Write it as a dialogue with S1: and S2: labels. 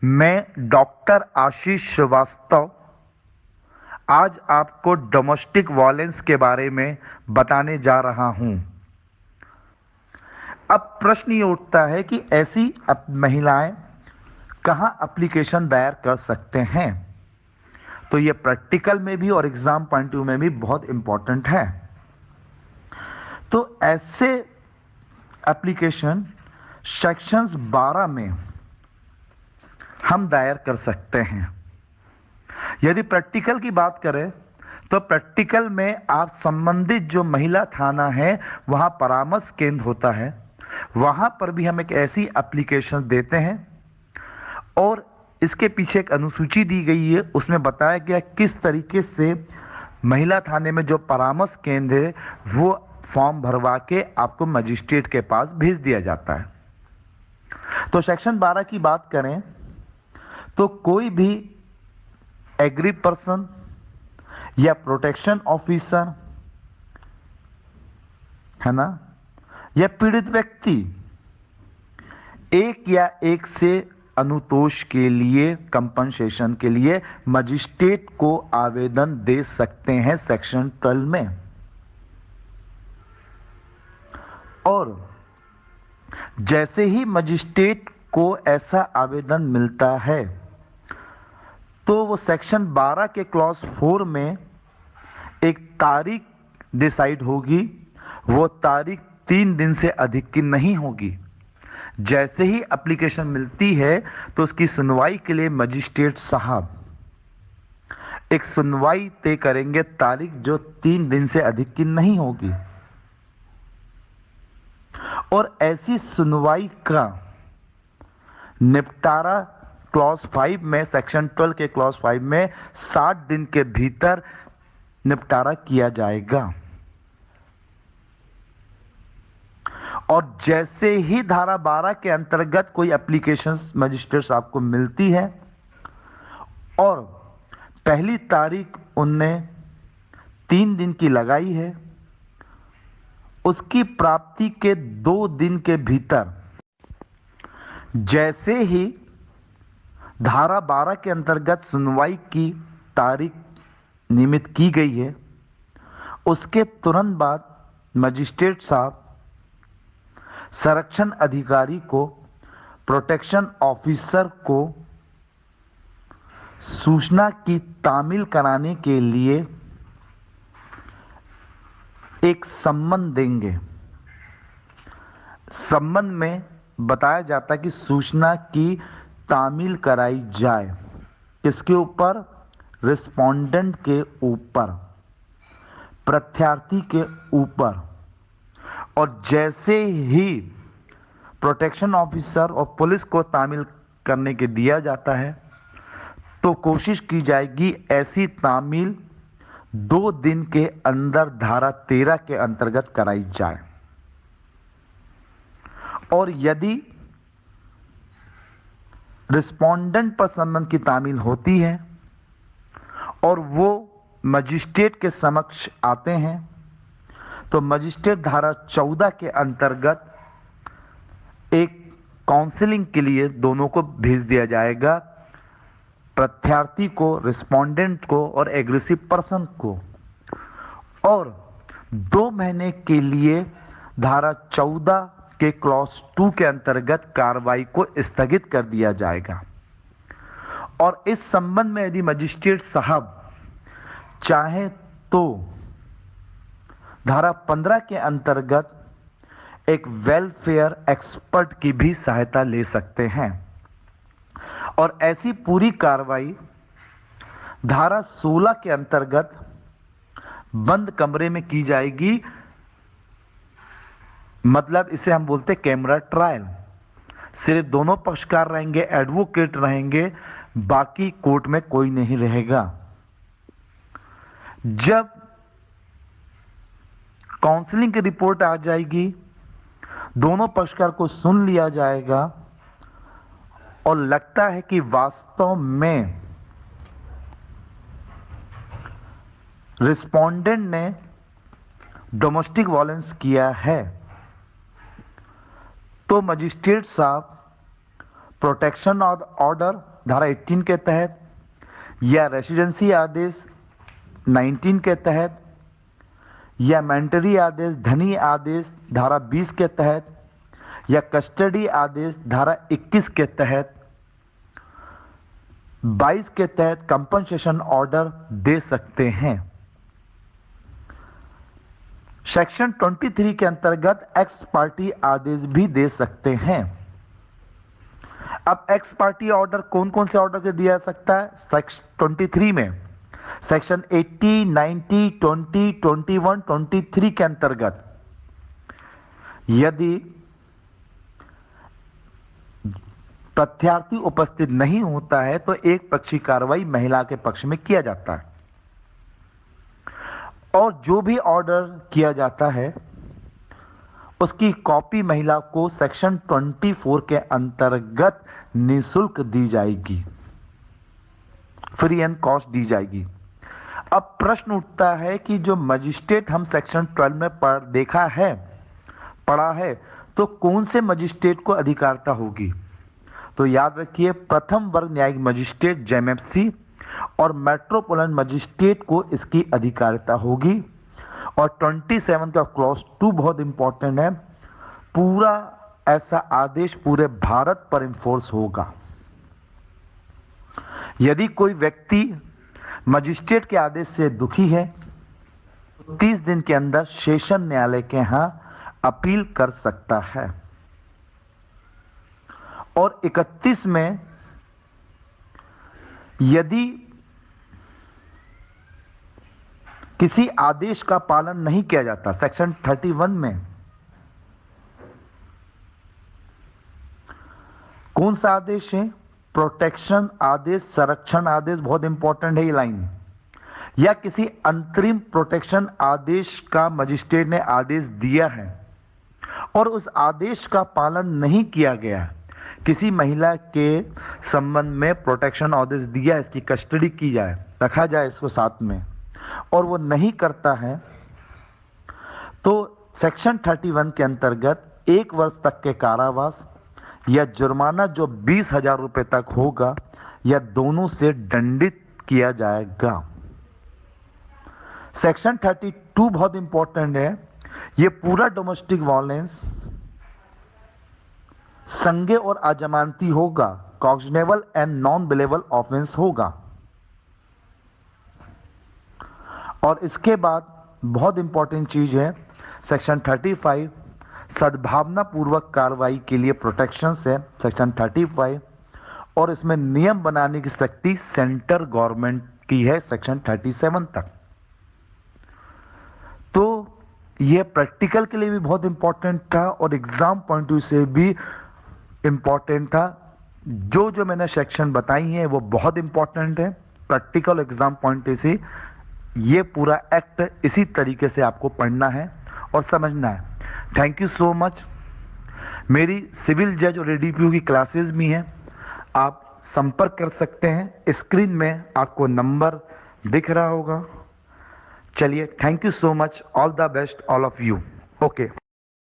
S1: मैं डॉक्टर आशीष श्रीवास्तव आज आपको डोमेस्टिक वायलेंस के बारे में बताने जा रहा हूं। अब प्रश्न ये उठता है कि ऐसी महिलाएं कहां एप्लीकेशन दायर कर सकते हैं। तो ये प्रैक्टिकल में भी और एग्जाम पॉइंट व्यू में भी बहुत इंपॉर्टेंट है। तो ऐसे एप्लीकेशन सेक्शंस 12 में हम दायर कर सकते हैं। यदि प्रैक्टिकल की बात करें तो प्रैक्टिकल में आप संबंधित जो महिला थाना है वहां परामर्श केंद्र होता है, वहां पर भी हम एक ऐसी एप्लीकेशन देते हैं और इसके पीछे एक अनुसूची दी गई है। उसमें बताया गया किस तरीके से महिला थाने में जो परामर्श केंद्र है वो फॉर्म भरवा के आपको मजिस्ट्रेट के पास भेज दिया जाता है। तो सेक्शन 12 की बात करें तो कोई भी एग्री पर्सन या प्रोटेक्शन ऑफिसर है ना, या पीड़ित व्यक्ति एक या एक से अनुतोष के लिए कंपनसेशन के लिए मजिस्ट्रेट को आवेदन दे सकते हैं सेक्शन 12 में। और जैसे ही मजिस्ट्रेट को ऐसा आवेदन मिलता है तो वो सेक्शन 12 के क्लॉज 4 में एक तारीख डिसाइड होगी। वो तारीख 3 दिन से अधिक की नहीं होगी। जैसे ही एप्लीकेशन मिलती है तो उसकी सुनवाई के लिए मजिस्ट्रेट साहब एक सुनवाई तय करेंगे, तारीख जो 3 दिन से अधिक की नहीं होगी। और ऐसी सुनवाई का निपटारा क्लॉज 5 में, सेक्शन 12 के क्लॉज 5 में 60 दिन के भीतर निपटारा किया जाएगा। और जैसे ही धारा 12 के अंतर्गत कोई एप्लीकेशन मजिस्ट्रेट साहब को मिलती है और पहली तारीख उनने 3 दिन की लगाई है, उसकी प्राप्ति के 2 दिन के भीतर जैसे ही धारा 12 के अंतर्गत सुनवाई की तारीख नियमित की गई है, उसके तुरंत बाद मजिस्ट्रेट साहब संरक्षण अधिकारी को, प्रोटेक्शन ऑफिसर को सूचना की तामील कराने के लिए एक सम्मन देंगे। सम्मन में बताया जाता है कि सूचना की तामील कराई जाए किसके ऊपर? रिस्पोंडेंट के ऊपर, प्रत्यार्थी के ऊपर। और जैसे ही प्रोटेक्शन ऑफिसर और पुलिस को तामील करने के दिया जाता है तो कोशिश की जाएगी ऐसी तामील 2 दिन के अंदर धारा 13 के अंतर्गत कराई जाए। और यदि रिस्पोंडेंट पर सम्मन की तामील होती है और वो मजिस्ट्रेट के समक्ष आते हैं तो मजिस्ट्रेट धारा 14 के अंतर्गत एक काउंसलिंग के लिए दोनों को भेज दिया जाएगा, प्रत्यार्थी को, रिस्पोंडेंट को और एग्रेसिव पर्सन को। और 2 महीने के लिए धारा 14 के क्लॉज 2 के अंतर्गत कार्रवाई को स्थगित कर दिया जाएगा। और इस संबंध में यदि मजिस्ट्रेट साहब चाहे तो धारा 15 के अंतर्गत एक वेलफेयर एक्सपर्ट की भी सहायता ले सकते हैं। और ऐसी पूरी कार्रवाई धारा 16 के अंतर्गत बंद कमरे में की जाएगी। मतलब इसे हम बोलते कैमरा ट्रायल। सिर्फ दोनों पक्षकार रहेंगे, एडवोकेट रहेंगे, बाकी कोर्ट में कोई नहीं रहेगा। जब काउंसलिंग की रिपोर्ट आ जाएगी, दोनों पक्षकार को सुन लिया जाएगा और लगता है कि वास्तव में रिस्पोंडेंट ने डोमेस्टिक वायलेंस किया है तो मजिस्ट्रेट साहब प्रोटेक्शन ऑर्डर धारा 18 के तहत, या रेसिडेंसी आदेश 19 के तहत, या मैंडेटरी आदेश धनी आदेश धारा 20 के तहत, या कस्टडी आदेश धारा 21 के तहत, 22 के तहत कंपनसेशन ऑर्डर दे सकते हैं। सेक्शन 23 के अंतर्गत एक्स पार्टी आदेश भी दे सकते हैं। अब एक्स पार्टी ऑर्डर कौन कौन से ऑर्डर से दिया जा सकता है? सेक्शन 23 में सेक्शन 80, 90, 20, 21, 23 के अंतर्गत यदि प्रत्यार्थी उपस्थित नहीं होता है तो एक पक्षी कार्रवाई महिला के पक्ष में किया जाता है, और जो भी ऑर्डर किया जाता है उसकी कॉपी महिला को सेक्शन 24 के अंतर्गत निःशुल्क दी जाएगी, फ्री एंड कॉस्ट दी जाएगी। अब प्रश्न उठता है कि जो मजिस्ट्रेट हम सेक्शन 12 में पढ़ा है तो कौन से मजिस्ट्रेट को अधिकारिता होगी? तो याद रखिए, प्रथम वर्ग न्यायिक मजिस्ट्रेट जेएमएफसी और मेट्रोपोलिटन मजिस्ट्रेट को इसकी अधिकारिता होगी। और 27 का क्लॉज 2 बहुत इंपॉर्टेंट है, पूरा ऐसा आदेश पूरे भारत पर इंफोर्स होगा। यदि कोई व्यक्ति मजिस्ट्रेट के आदेश से दुखी है तो 30 दिन के अंदर सेशन न्यायालय के यहां अपील कर सकता है। और 31 में यदि किसी आदेश का पालन नहीं किया जाता, सेक्शन 31 में कौन सा आदेश है? प्रोटेक्शन आदेश, संरक्षण आदेश, बहुत इंपॉर्टेंट है ये लाइन। या किसी अंतरिम प्रोटेक्शन आदेश का मजिस्ट्रेट ने आदेश दिया है और उस आदेश का पालन नहीं किया गया, किसी महिला के संबंध में प्रोटेक्शन आदेश दिया, इसकी कस्टडी की जाए, रखा जाए इसको साथ में, और वो नहीं करता है तो सेक्शन 31 के अंतर्गत 1 वर्ष तक के कारावास या जुर्माना जो 20,000 रुपए तक होगा या दोनों से दंडित किया जाएगा। सेक्शन 32 बहुत इंपॉर्टेंट है, ये पूरा डोमेस्टिक वायलेंस संज्ञेय और अजमानती होगा, cognizable and non billable offence होगा। और इसके बाद बहुत इंपॉर्टेंट चीज है सेक्शन 35 सद्भावना पूर्वक कार्रवाई के लिए प्रोटेक्शन है, सेक्शन 35, और इसमें नियम बनाने की शक्ति सेंट्रल गवर्नमेंट की है सेक्शन 37 तक। तो यह प्रैक्टिकल के लिए भी बहुत इंपॉर्टेंट था और एग्जाम पॉइंट व्यू से भी इंपॉर्टेंट था। जो मैंने सेक्शन बताई है वो बहुत इंपॉर्टेंट है, प्रैक्टिकल एग्जाम पॉइंट से ये पूरा एक्ट इसी तरीके से आपको पढ़ना है और समझना है। Thank you so much. मेरी सिविल जज और एडीपीओ की क्लासेस भी हैं, आप संपर्क कर सकते हैं, स्क्रीन में आपको नंबर दिख रहा होगा। चलिए, thank you so much, all the best all of you. Okay.